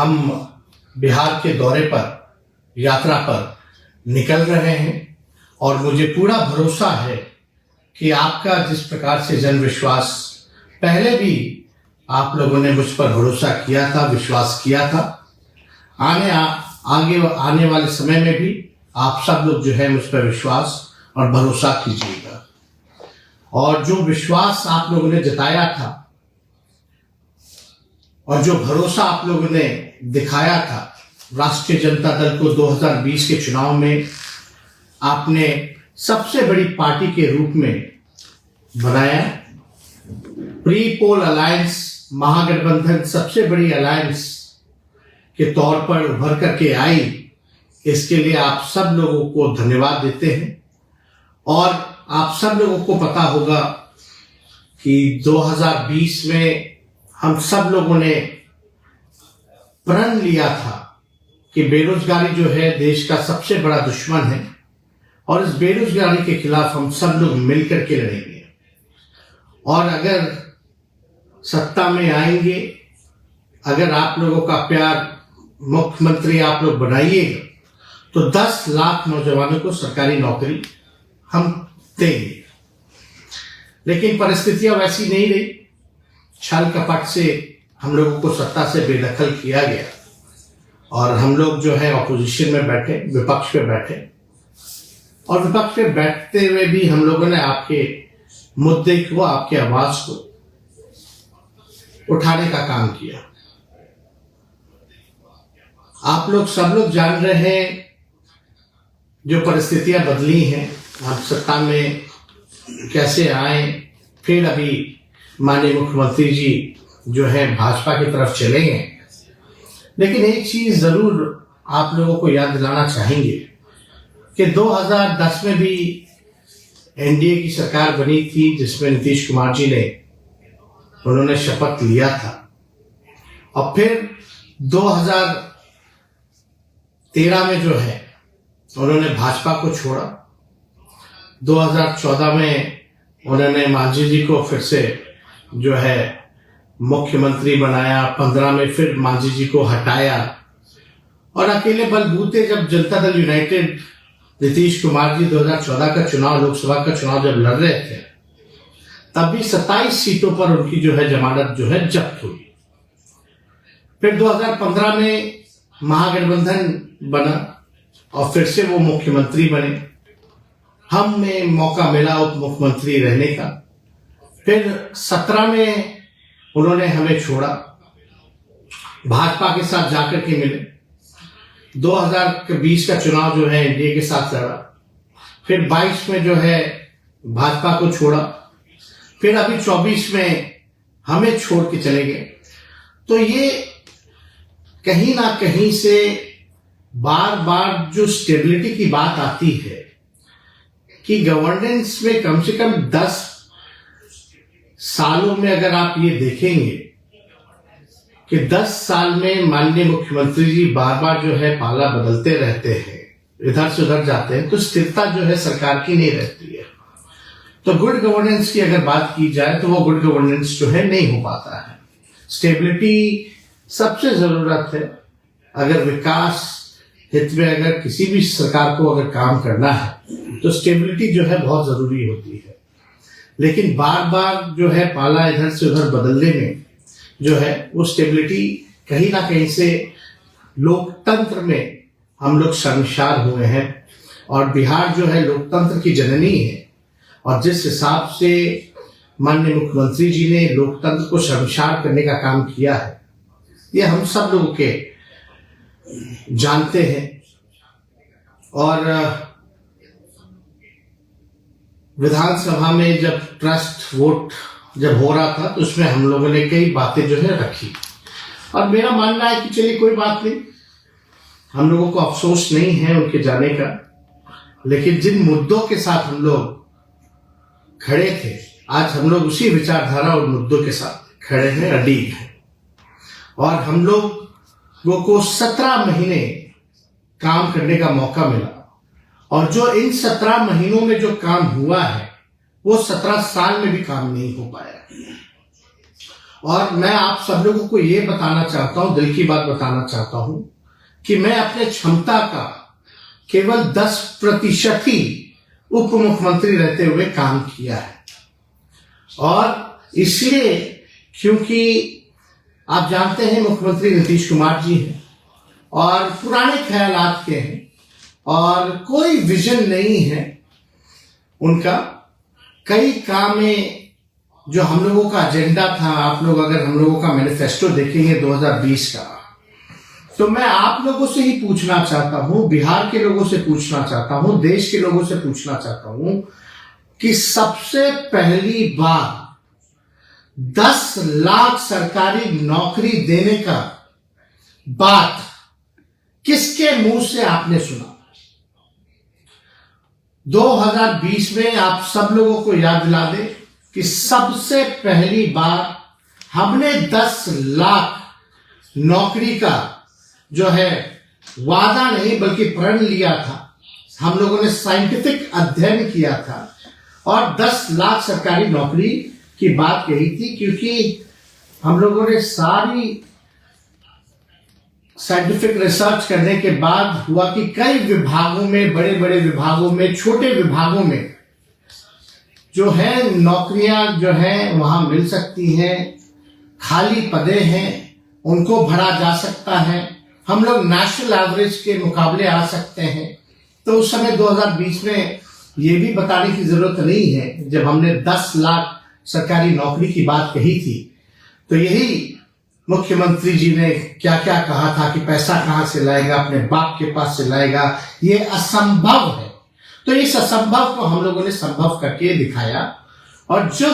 हम बिहार के दौरे पर, यात्रा पर निकल रहे हैं और मुझे पूरा भरोसा है कि आपका जिस प्रकार से जन विश्वास, पहले भी आप लोगों ने मुझ पर भरोसा किया था, विश्वास किया था, आगे आने वाले समय में भी आप सब लोग जो है मुझ पर विश्वास और भरोसा कीजिएगा। और जो विश्वास आप लोगों ने जताया था और जो भरोसा आप लोगों ने दिखाया था, राष्ट्रीय जनता दल को 2020 के चुनाव में आपने सबसे बड़ी पार्टी के रूप में बनाया। प्री पोल अलायंस, महागठबंधन सबसे बड़ी अलायंस के तौर पर उभर करके आई, इसके लिए आप सब लोगों को धन्यवाद देते हैं। और आप सब लोगों को पता होगा कि 2020 में हम सब लोगों ने प्रण लिया था कि बेरोजगारी जो है देश का सबसे बड़ा दुश्मन है और इस बेरोजगारी के खिलाफ हम सब लोग मिलकर के लड़ेंगे। और अगर सत्ता में आएंगे, अगर आप लोगों का प्यार मुख्यमंत्री आप लोग बनाइएगा तो 10 लाख नौजवानों को सरकारी नौकरी हम देंगे। लेकिन परिस्थितियां वैसी नहीं रही। छल कपट से हम लोगों को सत्ता से बेदखल किया गया और हम लोग जो है ऑपोजिशन में बैठे, विपक्ष पे बैठे, और विपक्ष पे बैठते हुए भी हम लोगों ने आपके मुद्दे को, आपकी आवाज को उठाने का काम किया। आप लोग सब लोग जान रहे हैं जो परिस्थितियां बदली हैं, आप सत्ता में कैसे आए, फिर अभी माननीय मुख्यमंत्री जी जो है भाजपा की तरफ चले गए। लेकिन एक चीज जरूर आप लोगों को याद दिलाना चाहेंगे कि 2010 में भी एनडीए की सरकार बनी थी, जिसमें नीतीश कुमार जी ने उन्होंने शपथ लिया था। और फिर 2013 में जो है उन्होंने भाजपा को छोड़ा। 2014 में उन्होंने मांझी जी को फिर से जो है मुख्यमंत्री बनाया। 15 में फिर मांझी जी को हटाया और अकेले बलबूते जब जनता दल यूनाइटेड, नीतीश कुमार जी 2014 का चुनाव, लोकसभा का चुनाव जब लड़ रहे थे, तब भी 27 सीटों पर उनकी जो है जमानत जो है जब्त हुई। फिर 2015 में महागठबंधन बना और फिर से वो मुख्यमंत्री बने। हमें मौका मिला उप मुख्यमंत्री रहने का। फिर 17 में उन्होंने हमें छोड़ा, भाजपा के साथ जाकर के मिले। 2020 का चुनाव जो है एनडीए के साथ लड़ा। फिर 22 में जो है भाजपा को छोड़ा। फिर अभी 24 में हमें छोड़ के चले गए। तो ये कहीं ना कहीं से बार बार जो स्टेबिलिटी की बात आती है कि गवर्नेंस में कम से कम 10 सालों में अगर आप ये देखेंगे कि 10 साल में माननीय मुख्यमंत्री जी बार बार जो है पाला बदलते रहते हैं, इधर से उधर जाते हैं, तो स्थिरता जो है सरकार की नहीं रहती है। तो गुड गवर्नेंस की अगर बात की जाए तो वो गुड गवर्नेंस जो है नहीं हो पाता है। स्टेबिलिटी सबसे जरूरत है। अगर विकास हित में अगर किसी भी सरकार को अगर काम करना है तो स्टेबिलिटी जो है बहुत जरूरी होती है। लेकिन बार बार जो है पाला इधर से उधर बदलने में जो है वो स्टेबिलिटी कहीं ना कहीं से लोकतंत्र में हम लोग शर्मसार हुए हैं। और बिहार जो है लोकतंत्र की जननी है और जिस हिसाब से माननीय मुख्यमंत्री जी ने लोकतंत्र को शर्मसार करने का काम किया है, ये हम सब लोगों के जानते हैं। और विधानसभा में जब ट्रस्ट वोट जब हो रहा था तो उसमें हम लोगों ने कई बातें जो है रखी और मेरा मानना है कि चलिए कोई बात नहीं, हम लोगों को अफसोस नहीं है उनके जाने का। लेकिन जिन मुद्दों के साथ हम लोग खड़े थे, आज हम लोग उसी विचारधारा और मुद्दों के साथ खड़े हैं, अडीग हैं। और हम लोगों को 17 महीने काम करने का मौका मिला और जो इन 17 महीनों में जो काम हुआ है वो 17 साल में भी काम नहीं हो पाया। और मैं आप सब लोगों को ये बताना चाहता हूं, दिल की बात बताना चाहता हूं कि मैं अपने क्षमता का केवल 10% ही उप मुख्यमंत्री रहते हुए काम किया है। और इसलिए क्योंकि आप जानते हैं मुख्यमंत्री नीतीश कुमार जी हैं और पुराने ख्यालात के हैं और कोई विजन नहीं है उनका। कई काम में जो हम लोगों का एजेंडा था, आप लोग अगर हम लोगों का मैनिफेस्टो देखेंगे 2020 का, तो मैं आप लोगों से ही पूछना चाहता हूं, बिहार के लोगों से पूछना चाहता हूं, देश के लोगों से पूछना चाहता हूं कि सबसे पहली बार 10 लाख सरकारी नौकरी देने का बात किसके मुंह से आपने सुना? 2020 में आप सब लोगों को याद दिला दे कि सबसे पहली बार हमने 10 लाख नौकरी का जो है वादा नहीं बल्कि प्रण लिया था। हम लोगों ने साइंटिफिक अध्ययन किया था और 10 लाख सरकारी नौकरी की बात कही थी, क्योंकि हम लोगों ने सारी साइंटिफिक रिसर्च करने के बाद हुआ कि कई विभागों में, बड़े बड़े विभागों में, छोटे विभागों में जो है नौकरियां जो है वहां मिल सकती हैं, खाली पदे हैं, उनको भरा जा सकता है, हम लोग नेशनल एवरेज के मुकाबले आ सकते हैं। तो उस समय 2020 में ये भी बताने की जरूरत नहीं है, जब हमने 10 लाख सरकारी नौकरी की बात कही थी तो यही मुख्यमंत्री जी ने क्या क्या कहा था कि पैसा कहां से लाएगा, अपने बाप के पास से लाएगा, ये असंभव है। तो इस असंभव को हम लोगों ने संभव करके दिखाया। और जो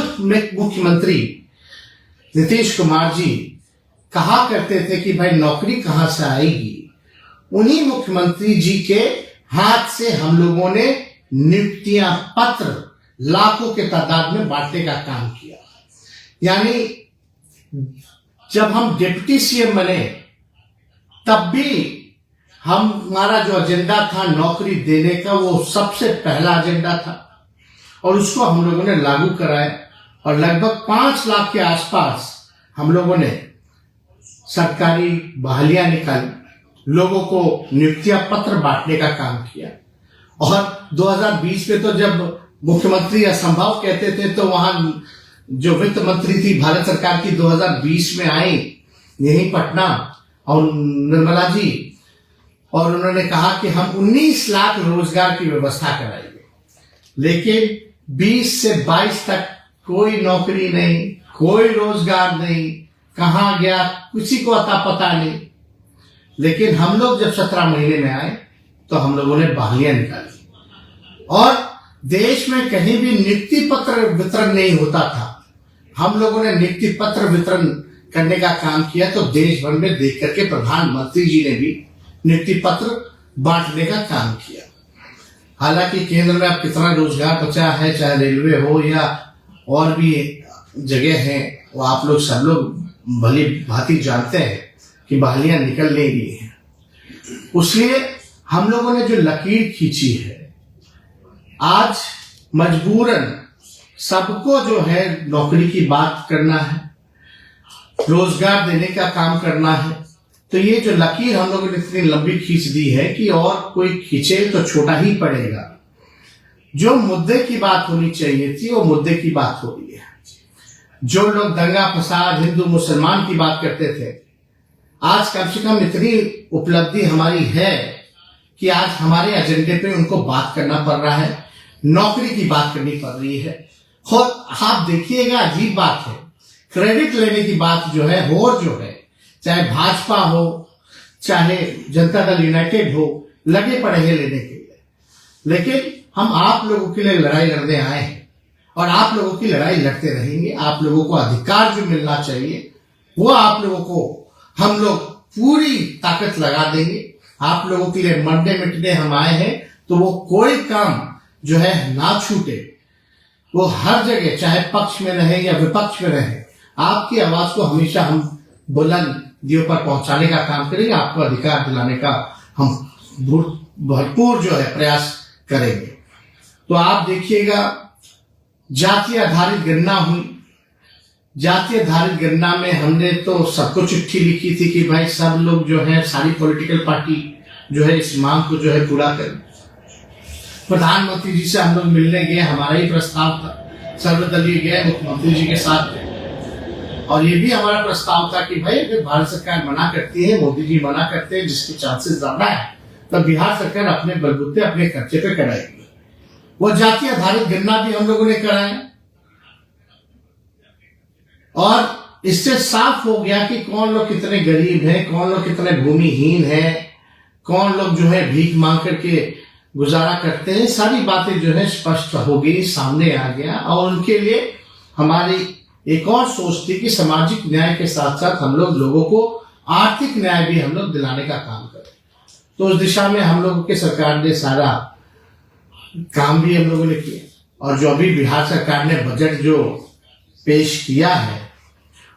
मुख्यमंत्री नीतीश कुमार जी कहा करते थे कि भाई नौकरी कहां से आएगी, उन्हीं मुख्यमंत्री जी के हाथ से हम लोगों ने नियुक्तियां पत्र लाखों के तादाद में बांटने का काम किया। यानी जब हम डिप्टी सीएम बने तब भी हमारा जो एजेंडा था नौकरी देने का, वो सबसे पहला एजेंडा था और उसको हम लोगों ने लागू कराया और लगभग 5 लाख के आसपास हम लोगों ने सरकारी बहालियां निकाली, लोगों को नियुक्तियां पत्र बांटने का काम किया। और 2020 में तो जब मुख्यमंत्री असंभव कहते थे तो वहां जो वित्त मंत्री थी भारत सरकार की 2020 में आई यही पटना, और निर्मला जी, और उन्होंने कहा कि हम 19 लाख रोजगार की व्यवस्था कराएंगे। लेकिन 20 से 22 तक कोई नौकरी नहीं, कोई रोजगार नहीं, कहां गया किसी को अता पता नहीं। लेकिन हम लोग जब 17 महीने में आए तो हम लोगों ने बहालियां निकाली और देश में कहीं भी नियुक्ति पत्र वितरण नहीं होता था। हम लोगों ने नियुक्ति पत्र वितरण करने का काम किया तो देश भर में देख करके प्रधानमंत्री जी ने भी नियुक्ति पत्र बांटने का काम किया। हालांकि केंद्र में अब कितना रोजगार बचा है, चाहे रेलवे हो या और भी जगह है, वो आप लोग सब लोग भली भांति जानते हैं कि बहालियां निकल नहीं रही है। इसलिए हम लोगों ने जो लकीर खींची है, आज मजबूरन सबको जो है नौकरी की बात करना है, रोजगार देने का काम करना है। तो ये जो लकीर हम लोगों ने इतनी लंबी खींच दी है कि और कोई खींचे तो छोटा ही पड़ेगा। जो मुद्दे की बात होनी चाहिए थी वो मुद्दे की बात हो रही है। जो लोग दंगा फसाद हिंदू मुसलमान की बात करते थे, आज कम से कम इतनी उपलब्धि हमारी है कि आज हमारे एजेंडे पे उनको बात करना पड़ रहा है, नौकरी की बात करनी पड़ रही है। और आप देखिएगा अजीब बात है, क्रेडिट लेने की बात जो है चाहे भाजपा हो चाहे जनता दल यूनाइटेड हो, लगे पड़े हैं लेने के लिए। लेकिन हम आप लोगों के लिए लड़ाई लड़ने आए हैं और आप लोगों की लड़ाई लड़ते रहेंगे। आप लोगों को अधिकार जो मिलना चाहिए वो आप लोगों को हम लोग पूरी ताकत लगा देंगे। आप लोगों के लिए मरने मिटने हम आए हैं तो वो कोई काम जो है ना छूटे, वो हर जगह चाहे पक्ष में रहे या विपक्ष में रहे, आपकी आवाज को हमेशा हम बुलंदियों पर पहुंचाने का काम करेंगे। आपको अधिकार दिलाने का हम भरपूर जो है प्रयास करेंगे। तो आप देखिएगा, जाति आधारित गणना हुई, जातीय आधारित गणना में हमने तो सबको चिट्ठी लिखी थी कि भाई सब लोग जो है, सारी पॉलिटिकल पार्टी जो है इस मांग को जो है पूरा करें। प्रधानमंत्री जी से हम लोग मिलने गए, हमारा ही प्रस्ताव था, सर्वदलीय गए, मुख्यमंत्री जी के साथ गए, और ये भी हमारा प्रस्ताव था कि भाई अगर भारत सरकार मना करती है, मोदी जी मना करते हैं, जिसके चांसेस ज्यादा है, तब बिहार सरकार अपने बलबूते अपने खर्चे पे कराएगी। वो जातीय आधारित गणना भी हम लोगों ने कराया, और इससे साफ हो गया कि कौन लोग कितने गरीब हैं, कौन लोग कितने भूमिहीन हैं, कौन लोग जो है भीख मांग करके गुजारा करते हैं। सारी बातें जो है स्पष्ट हो गई, सामने आ गया। और उनके लिए हमारी एक और सोच थी कि सामाजिक न्याय के साथ साथ हम लोग लोगों को आर्थिक न्याय भी हम लोग दिलाने का काम करें। तो उस दिशा में हम लोगों की सरकार ने सारा काम भी हम लोगों ने किया, और जो अभी बिहार सरकार ने बजट जो पेश किया है,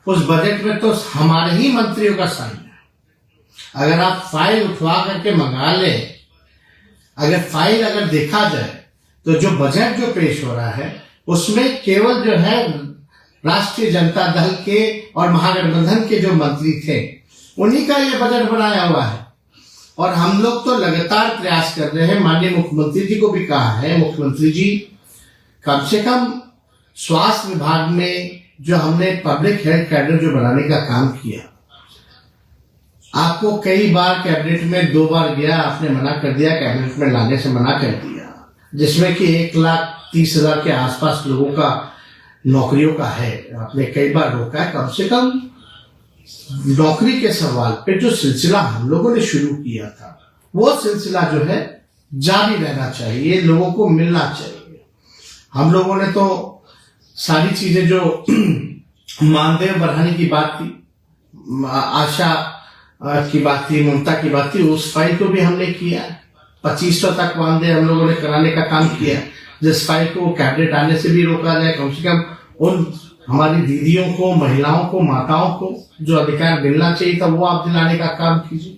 उस बजट में तो हमारे ही मंत्रियों का साइन है। अगर आप फाइल उठवा करके मंगा लें, अगर फाइल अगर देखा जाए, तो जो बजट जो पेश हो रहा है उसमें केवल जो है राष्ट्रीय जनता दल के और महागठबंधन के जो मंत्री थे, उन्हीं का ये बजट बनाया हुआ है। और हम लोग तो लगातार प्रयास कर रहे हैं, माननीय मुख्यमंत्री जी को भी कहा है, मुख्यमंत्री जी कम से कम स्वास्थ्य विभाग में जो हमने पब्लिक हेल्थ कैडर जो बनाने का काम किया, आपको कई बार कैबिनेट में 2 बार गया, आपने मना कर दिया, कैबिनेट में लाने से मना कर दिया, जिसमें कि 1,30,000 के आसपास लोगों का नौकरियों का है, आपने कई बार रोका है। कम से कम नौकरी के सवाल पे जो सिलसिला हम लोगों ने शुरू किया था, वो सिलसिला जो है जारी रहना चाहिए, लोगों को मिलना चाहिए। हम लोगों ने तो सारी चीजें जो मानदेय बढ़ाने की बात थी, आशा की बात थी, ममता की बात थी, उस फाइल को भी हमने किया। 2500 तक मानदेय हम लोगों ने कराने का काम किया, जिस फाइल को कैबिनेट आने से भी रोका जाए। कम से कम उन हमारी दीदियों को, महिलाओं को, माताओं को जो अधिकार मिलना चाहिए था, वो आप दिलाने का काम कीजिए।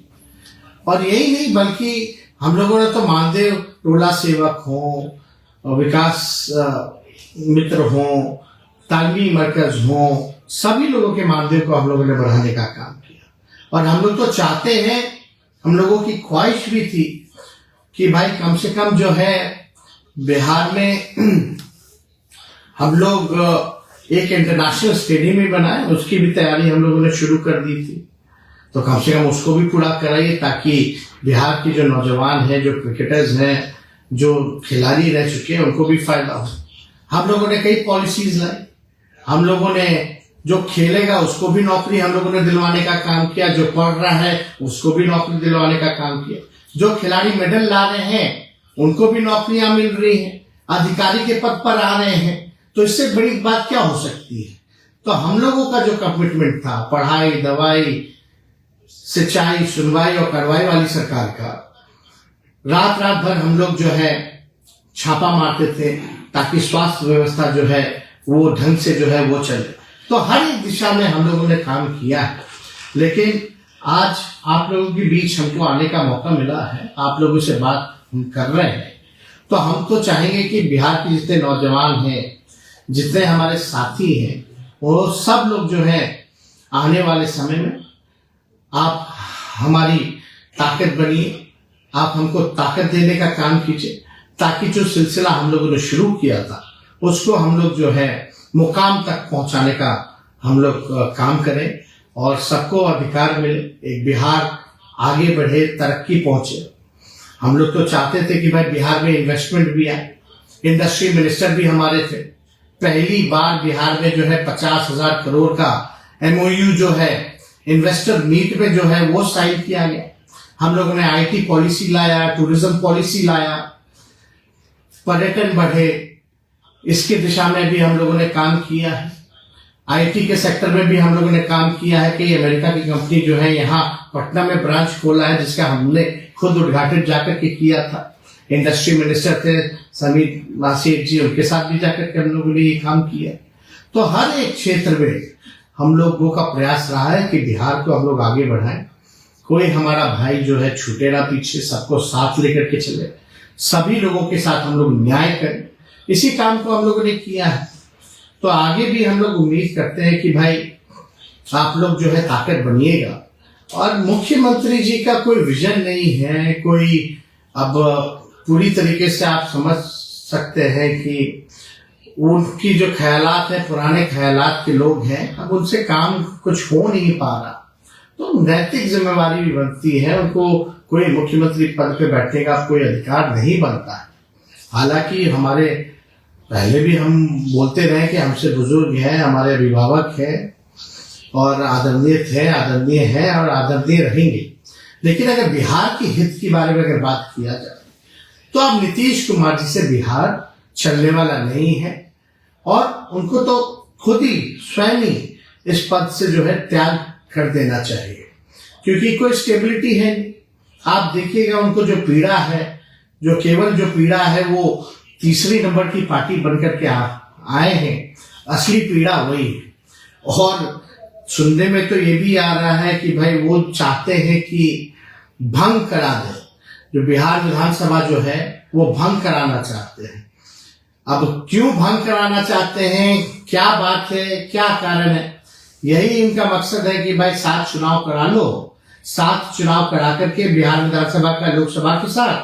और यही नहीं, बल्कि हम लोगों ने तो मानदेय टोला सेवक हो, विकास मित्र हो, तालमी मरकज हो, सभी लोगों के मानदेय को हम लोगों ने बढ़ाने का काम किया। और हम लोग तो चाहते हैं, हम लोगों की ख्वाहिश भी थी कि भाई कम से कम जो है बिहार में हम लोग एक इंटरनेशनल स्टेडियम भी बनाए, उसकी भी तैयारी हम लोगों ने शुरू कर दी थी। तो कम से कम उसको भी पूरा कराइए, ताकि बिहार के जो नौजवान हैं, जो क्रिकेटर्स हैं, जो खिलाड़ी रह चुके हैं, उनको भी फायदा हो। हम लोगों ने कई पॉलिसीज लाई, हम लोगों ने जो खेलेगा उसको भी नौकरी हम लोगों ने दिलवाने का काम किया, जो पढ़ रहा है उसको भी नौकरी दिलवाने का काम किया, जो खिलाड़ी मेडल ला रहे हैं उनको भी नौकरियां मिल रही हैं, अधिकारी के पद पर आ रहे हैं। तो इससे बड़ी बात क्या हो सकती है। तो हम लोगों का जो कमिटमेंट था, पढ़ाई, दवाई, सिंचाई, सुनवाई और कार्रवाई वाली सरकार का, रात रात भर हम लोग जो है छापा मारते थे, ताकि स्वास्थ्य व्यवस्था जो है वो ढंग से जो है वो चले। तो हर एक दिशा में हम लोगों ने काम किया है। लेकिन आज आप लोगों के बीच हमको आने का मौका मिला है, आप लोगों से बात हम कर रहे हैं, तो हम तो चाहेंगे कि बिहार के जितने नौजवान हैं, जितने हमारे साथी हैं, वो सब लोग जो है आने वाले समय में आप हमारी ताकत बनिए, आप हमको ताकत देने का काम कीजिए, ताकि जो सिलसिला हम लोगों ने शुरू किया था उसको हम लोग जो है मुकाम तक पहुंचाने का हम लोग काम करें, और सबको अधिकार मिले, एक बिहार आगे बढ़े, तरक्की पहुंचे। हम लोग तो चाहते थे कि भाई बिहार में इन्वेस्टमेंट भी आए, इंडस्ट्री मिनिस्टर भी हमारे थे। पहली बार बिहार में जो है 50,000 करोड़ का MOU जो है इन्वेस्टर मीट में जो है वो साइन किया गया। हम लोगों ने IT पॉलिसी लाया, टूरिज्म पॉलिसी लाया, पर्यटन बढ़े, इसकी दिशा में भी हम लोगों ने काम किया है। IT के सेक्टर में भी हम लोगों ने काम किया है कि अमेरिका की कंपनी जो है यहाँ पटना में ब्रांच खोला है, जिसका हमने खुद उद्घाटन जाकर के किया था। इंडस्ट्री मिनिस्टर थे समीर नासिर जी, उनके साथ भी जाकर के हम लोगों ने ये काम किया। तो हर एक क्षेत्र में हम लोगों का प्रयास रहा है कि बिहार को हम लोग आगे बढ़ाएं, कोई हमारा भाई जो है छूटे ना पीछे, सबको साथ लेकर के चले, सभी लोगों के साथ हम लोग न्याय करें। इसी काम को हम लोगों ने किया है। तो आगे भी हम लोग उम्मीद करते हैं कि भाई आप लोग जो है ताकत बनिएगा। और मुख्यमंत्री जी का कोई विजन नहीं है, कोई अब पूरी तरीके से आप समझ सकते हैं कि उनकी जो ख्यालात है पुराने ख्यालात के लोग हैं, अब उनसे काम कुछ हो नहीं पा रहा। तो नैतिक जिम्मेवारी भी बनती है, उनको कोई मुख्यमंत्री पद पे बैठने का कोई अधिकार नहीं बनता है। हालांकि हमारे पहले भी हम बोलते रहे कि हमसे बुजुर्ग हैं, हमारे अभिभावक हैं और आदरणीय हैं और आदरणीय रहेंगे। लेकिन अगर बिहार के हित के बारे में अगर बात किया जाए तो अब नीतीश कुमार जी से बिहार चलने वाला नहीं है और उनको तो खुद ही स्वयं ही इस पद से जो है त्याग कर देना चाहिए, क्योंकि कोई स्टेबिलिटी है नहीं। आप देखिएगा उनको जो पीड़ा है, जो केवल जो पीड़ा है वो तीसरी नंबर की पार्टी बनकर के आए हैं, असली पीड़ा वही है। और सुनने में तो ये भी आ रहा है कि भाई वो चाहते हैं कि भंग करा दे, जो बिहार विधानसभा जो है वो भंग कराना चाहते हैं। अब क्यों भंग कराना चाहते हैं, क्या बात है, क्या कारण है? यही इनका मकसद है कि भाई 7 चुनाव करा लो, 7 चुनाव करा करके बिहार विधानसभा का लोकसभा के साथ,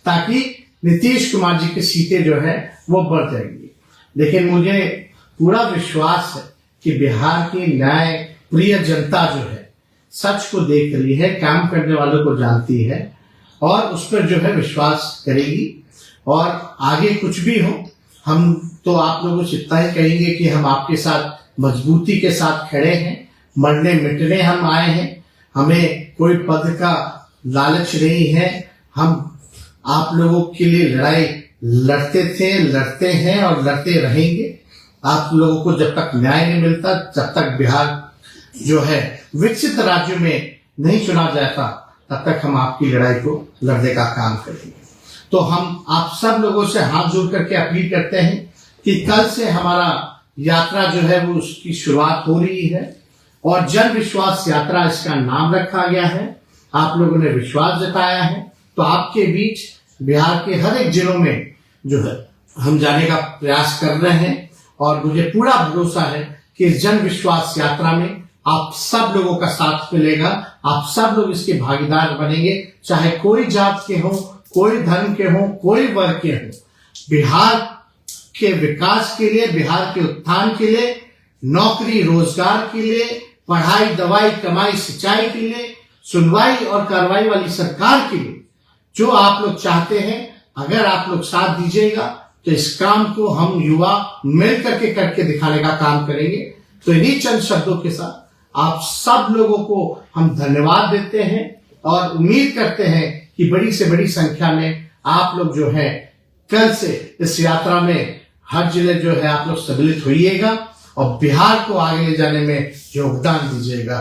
ताकि नीतीश कुमार जी की सीटें जो है वो बढ़ जाएंगी। लेकिन मुझे पूरा विश्वास है कि बिहार की न्याय प्रिय जनता जो है सच को देख रही है, काम करने वालों को जानती है और उस पर जो है विश्वास करेगी। और आगे कुछ भी हो, हम तो आप लोगों से इतना ही कहेंगे कि हम आपके साथ मजबूती के साथ खड़े हैं, मरने मिटने हम आए हैं, हमें कोई पद का लालच नहीं है। हम आप लोगों के लिए लड़ाई लड़ते थे, लड़ते हैं और लड़ते रहेंगे। आप लोगों को जब तक न्याय नहीं मिलता, जब तक बिहार जो है विकसित राज्यों में नहीं चुना जाता, तब तक हम आपकी लड़ाई को लड़ने का काम करेंगे। तो हम आप सब लोगों से हाथ जोड़ करके अपील करते हैं कि कल से हमारा यात्रा जो है वो उसकी शुरुआत हो रही है और जन विश्वास यात्रा इसका नाम रखा गया है। आप लोगों ने विश्वास जताया है, तो आपके बीच बिहार के हर एक जिलों में जो है हम जाने का प्रयास कर रहे हैं और मुझे पूरा भरोसा है कि इस जन विश्वास यात्रा में आप सब लोगों का साथ मिलेगा, आप सब लोग इसके भागीदार बनेंगे, चाहे कोई जात के हो, कोई धर्म के हो, कोई वर्ग के हो। बिहार के विकास के लिए, बिहार के उत्थान के लिए, नौकरी रोजगार के लिए, पढ़ाई दवाई कमाई सिंचाई के लिए, सुनवाई और कार्रवाई वाली सरकार के लिए जो आप लोग चाहते हैं, अगर आप लोग साथ दीजिएगा तो इस काम को हम युवा मिल करके दिखाने का काम करेंगे। तो इन्हीं चंद शब्दों के साथ आप सब लोगों को हम धन्यवाद देते हैं और उम्मीद करते हैं कि बड़ी से बड़ी संख्या में आप लोग जो है कल से इस यात्रा में हर जिले जो है आप लोग सम्मिलित होइएगा और बिहार को आगे ले जाने में योगदान दीजिएगा।